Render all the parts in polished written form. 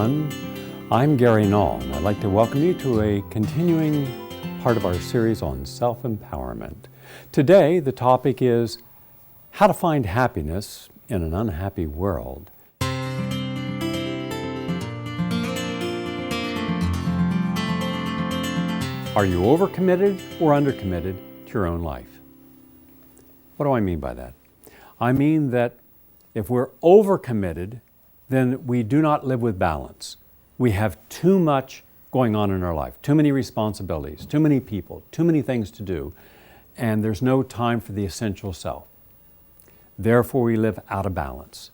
everyone. I'm Gary Null, and I'd like to welcome you to a continuing part of our series on self-empowerment. Today, the topic is how to find happiness in an unhappy world. Are you overcommitted or undercommitted to your own life? What do I mean by that? I mean that if we're overcommitted, then we do not live with balance. We have too much going on in our life, too many responsibilities, too many people, too many things to do, and there's no time for the essential self. Therefore, we live out of balance.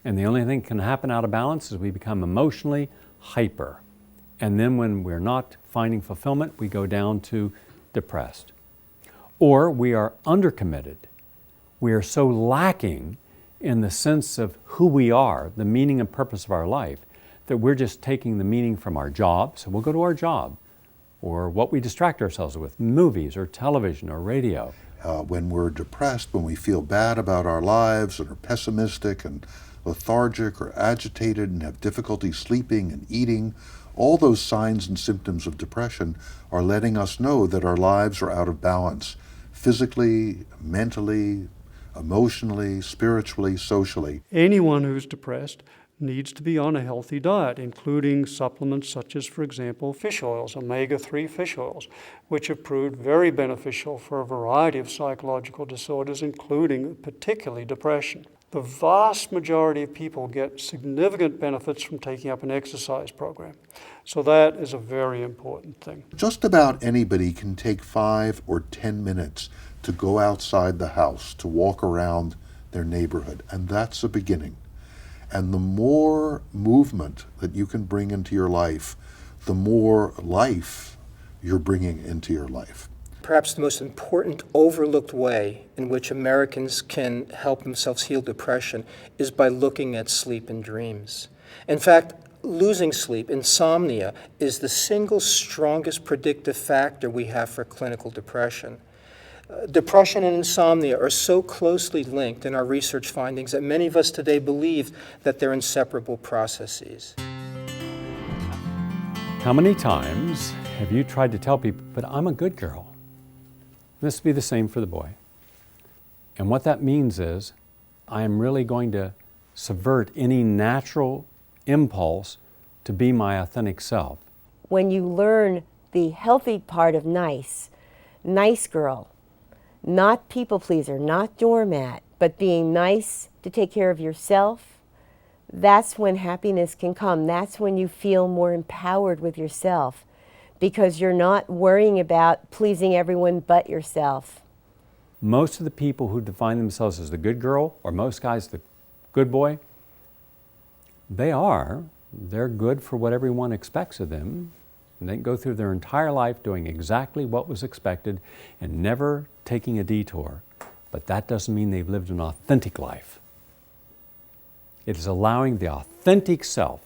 And the only thing that can happen out of balance is we become emotionally hyper. And then when we're not finding fulfillment, we go down to depressed. Or we are undercommitted. We are so lacking in the sense of who we are, the meaning and purpose of our life, that we're just taking the meaning from our job. So we'll go to our job, or what we distract ourselves with, movies or television or radio. When we're depressed, when we feel bad about our lives and are pessimistic and lethargic or agitated and have difficulty sleeping and eating, all those signs and symptoms of depression are letting us know that our lives are out of balance, physically, mentally, emotionally, spiritually, socially. Anyone who's depressed needs to be on a healthy diet, including supplements such as, for example, fish oils, omega-3 fish oils, which have proved very beneficial for a variety of psychological disorders, including particularly depression. The vast majority of people get significant benefits from taking up an exercise program. So that is a very important thing. Just about anybody can take 5 or 10 minutes to go outside the house, to walk around their neighborhood, and that's a beginning. And the more movement that you can bring into your life, the more life you're bringing into your life. Perhaps the most important overlooked way in which Americans can help themselves heal depression is by looking at sleep and dreams. In fact, losing sleep, insomnia, is the single strongest predictive factor we have for clinical depression. Depression and insomnia are so closely linked in our research findings that many of us today believe that they're inseparable processes. How many times have you tried to tell people, but I'm a good girl? This would be the same for the boy. And what that means is, I am really going to subvert any natural impulse to be my authentic self. When you learn the healthy part of nice girl, not people pleaser, not doormat, but being nice to take care of yourself, that's when happiness can come. That's when you feel more empowered with yourself, because you're not worrying about pleasing everyone but yourself. Most of the people who define themselves as the good girl, or most guys the good boy, they're good for what everyone expects of them. And they can go through their entire life doing exactly what was expected and never taking a detour. But that doesn't mean they've lived an authentic life. It is allowing the authentic self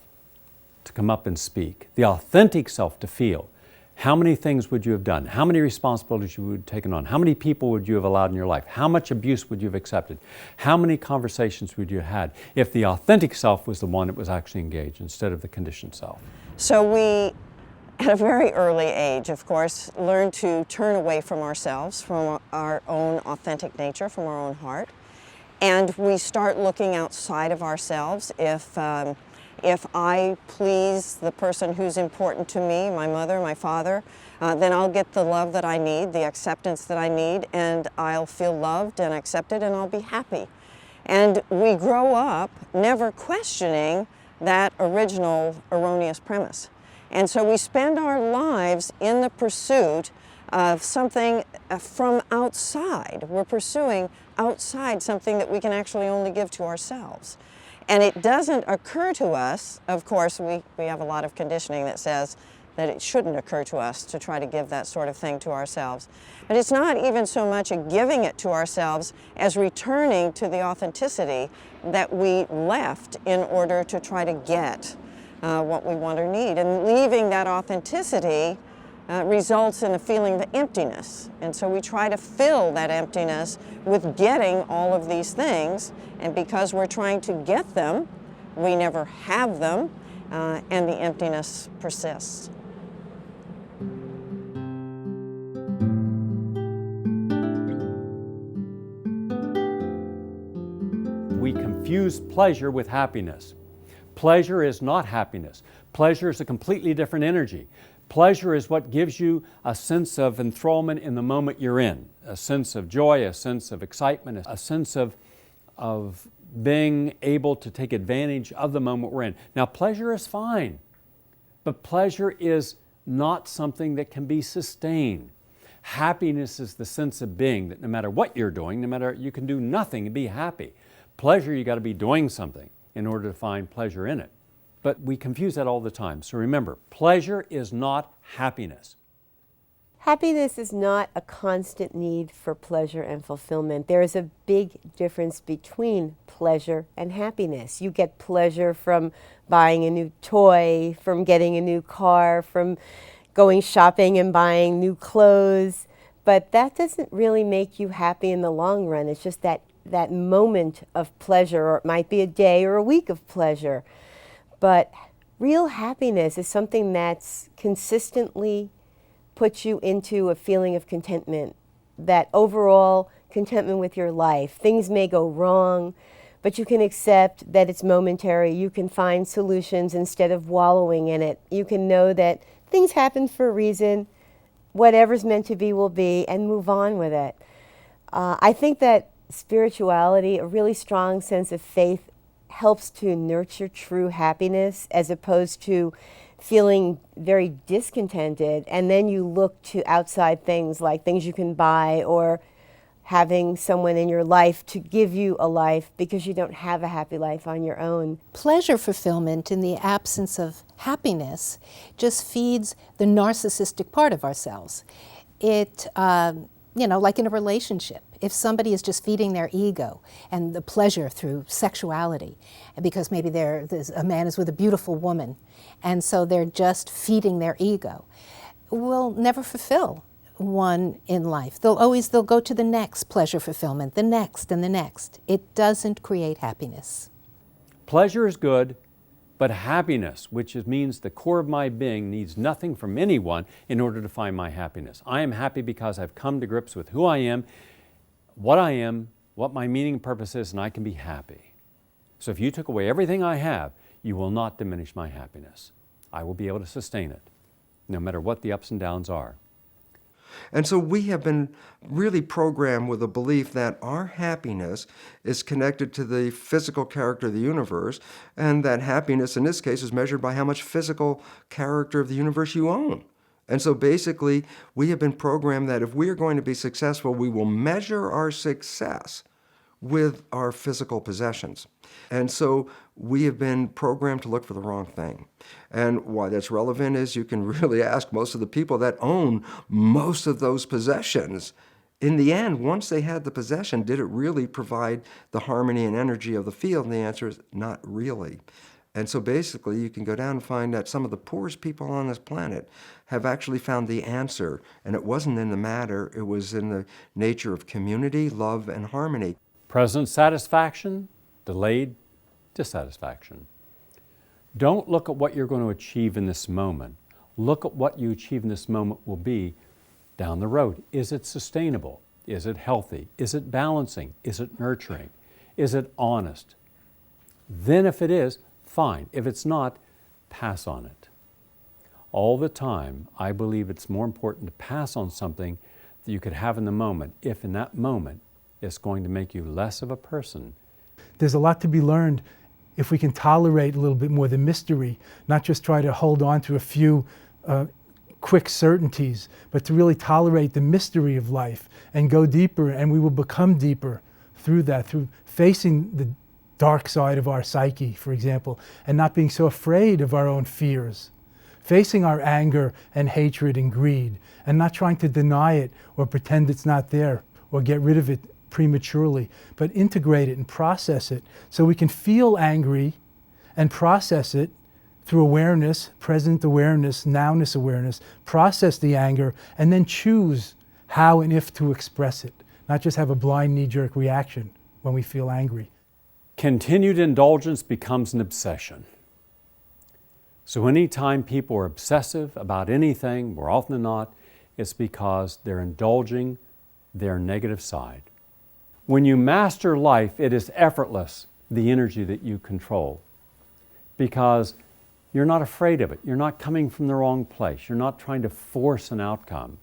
to come up and speak, the authentic self to feel. How many things would you have done? How many responsibilities you would have taken on? How many people would you have allowed in your life? How much abuse would you have accepted? How many conversations would you have had if the authentic self was the one that was actually engaged instead of the conditioned self? So we, at a very early age, of course, learn to turn away from ourselves, from our own authentic nature, from our own heart. And we start looking outside of ourselves. If I please the person who's important to me, my mother, my father, then I'll get the love that I need, the acceptance that I need, and I'll feel loved and accepted, and I'll be happy. And we grow up never questioning that original erroneous premise. And so we spend our lives in the pursuit of something from outside. We're pursuing outside something that we can actually only give to ourselves. And it doesn't occur to us, of course, we have a lot of conditioning that says that it shouldn't occur to us to try to give that sort of thing to ourselves. But it's not even so much a giving it to ourselves as returning to the authenticity that we left in order to try to get what we want or need. And leaving that authenticity results in a feeling of emptiness. And so we try to fill that emptiness with getting all of these things, and because we're trying to get them, we never have them, and the emptiness persists. We confuse pleasure with happiness. Pleasure is not happiness. Pleasure is a completely different energy. Pleasure is what gives you a sense of enthrallment in the moment you're in, a sense of joy, a sense of excitement, a sense of being able to take advantage of the moment we're in. Now, pleasure is fine, but pleasure is not something that can be sustained. Happiness is the sense of being that no matter what you're doing, no matter, you can do nothing and be happy. Pleasure, you got to be doing something in order to find pleasure in it. But we confuse that all the time. So remember, pleasure is not happiness. Happiness is not a constant need for pleasure and fulfillment. There is a big difference between pleasure and happiness. You get pleasure from buying a new toy, from getting a new car, from going shopping and buying new clothes, but that doesn't really make you happy in the long run. It's just that moment of pleasure, or it might be a day or a week of pleasure. But real happiness is something that's consistently puts you into a feeling of contentment, that overall contentment with your life. Things may go wrong, but you can accept that it's momentary. You can find solutions instead of wallowing in it. You can know that things happen for a reason, whatever's meant to be will be, and move on with it. I think that spirituality, a really strong sense of faith, helps to nurture true happiness as opposed to feeling very discontented, and then you look to outside things like things you can buy or having someone in your life to give you a life because you don't have a happy life on your own. Pleasure fulfillment in the absence of happiness just feeds the narcissistic part of ourselves. It, like in a relationship, if somebody is just feeding their ego and the pleasure through sexuality, because maybe a man is with a beautiful woman, and so they're just feeding their ego, will never fulfill one in life. They'll go to the next pleasure fulfillment, the next and the next. It doesn't create happiness. Pleasure is good, but happiness, which means the core of my being, needs nothing from anyone in order to find my happiness. I am happy because I've come to grips with who I am, what my meaning and purpose is, and I can be happy. So if you took away everything I have, you will not diminish my happiness. I will be able to sustain it, no matter what the ups and downs are. And so we have been really programmed with a belief that our happiness is connected to the physical character of the universe, and that happiness in this case is measured by how much physical character of the universe you own. And so basically, we have been programmed that if we are going to be successful, we will measure our success with our physical possessions. And so we have been programmed to look for the wrong thing. And why that's relevant is you can really ask most of the people that own most of those possessions. In the end, once they had the possession, did it really provide the harmony and energy of the field? And the answer is not really. And so basically, you can go down and find that some of the poorest people on this planet have actually found the answer. And it wasn't in the matter, it was in the nature of community, love, and harmony. Present satisfaction, delayed dissatisfaction. Don't look at what you're going to achieve in this moment. Look at what you achieve in this moment will be down the road. Is it sustainable? Is it healthy? Is it balancing? Is it nurturing? Is it honest? Then if it is, fine. If it's not, pass on it. All the time, I believe it's more important to pass on something that you could have in the moment, if in that moment it's going to make you less of a person. There's a lot to be learned if we can tolerate a little bit more the mystery, not just try to hold on to a few quick certainties, but to really tolerate the mystery of life and go deeper, and we will become deeper through that, through facing the dark side of our psyche, for example, and not being so afraid of our own fears. Facing our anger and hatred and greed, and not trying to deny it or pretend it's not there or get rid of it prematurely, but integrate it and process it so we can feel angry and process it through awareness, present awareness, nowness awareness, process the anger, and then choose how and if to express it, not just have a blind knee-jerk reaction when we feel angry. Continued indulgence becomes an obsession. So anytime people are obsessive about anything, more often than not, it's because they're indulging their negative side. When you master life, it is effortless, the energy that you control, because you're not afraid of it. You're not coming from the wrong place. You're not trying to force an outcome.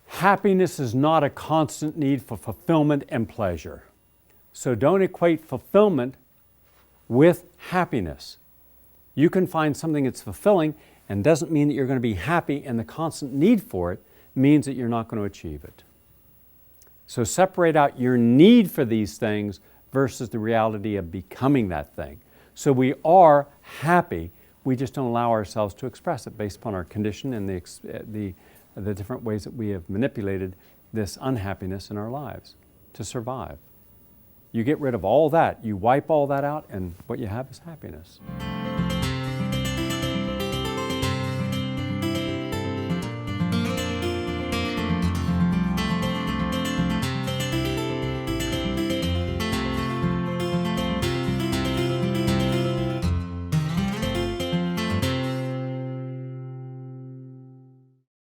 Happiness is not a constant need for fulfillment and pleasure. So don't equate fulfillment with happiness. You can find something that's fulfilling and doesn't mean that you're going to be happy, and the constant need for it means that you're not going to achieve it. So separate out your need for these things versus the reality of becoming that thing. So we are happy, we just don't allow ourselves to express it based upon our condition and the different ways that we have manipulated this unhappiness in our lives to survive. You get rid of all that, you wipe all that out, and what you have is happiness.